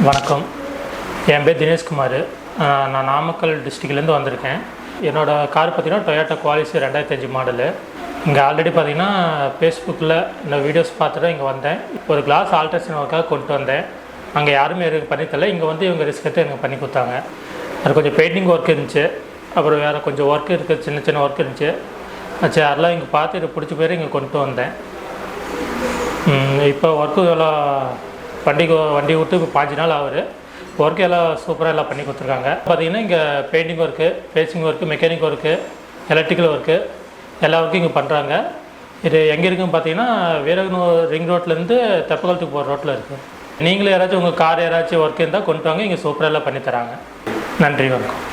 வணக்கம். என் பேர் தினேஷ்குமார். நான் நாமக்கல் டிஸ்ட்ரிக்ட்லேருந்து வந்திருக்கேன். என்னோடய கார் பார்த்திங்கன்னா டொயோட்டா QUALIS 2005 மாடலு. இங்கே ஆல்ரெடி பார்த்திங்கன்னா ஃபேஸ்புக்கில் இந்த வீடியோஸ் பார்த்துட்டு இங்கே வந்தேன். ஒரு கிளாஸ் ஆல்ட்ரேஷன் ஒர்க்காக கொண்டு வந்தேன். அங்கே யாருமே எனக்கு பண்ணித்தரல. இங்கே வந்து இவங்க ரிஸ்க் எடுத்து எனக்கு பண்ணி கொடுத்தாங்க. அது கொஞ்சம் பெயிண்டிங் ஒர்க் இருந்துச்சு, அப்புறம் வேறு கொஞ்சம் ஒர்க் இருக்குது, சின்ன சின்ன ஒர்க் இருந்துச்சு. சரி, அதெல்லாம் இங்கே பார்த்து இதை பிடிச்ச பேர் இங்கே கொண்டு வந்தேன். இப்போ ஒர்க்கு எல்லாம் வண்டி விட்டு இப்போ 5 நாள் ஆகுது. ஒர்க்கு எல்லாம் சூப்பராக எல்லாம் பண்ணி கொடுத்துருக்காங்க. பார்த்திங்கன்னா இங்கே painting work, facing work, mechanic work, electrical work எல்லா ஒர்க்கும் இங்கே பண்ணுறாங்க. இது எங்கே இருக்குன்னு பார்த்தீங்கன்னா வீரகனூர் ரிங் ரோட்லேருந்து தெப்பக்குளத்துக்கு போகிற ரோட்டில் இருக்குது. நீங்களும் யாராச்சும் உங்கள் கார் யாராச்சும் ஒர்க் இருந்தால் கொண்டு வாங்க, இங்கே சூப்பராக எல்லாம் பண்ணித்தராங்க. நன்றி, வணக்கம்.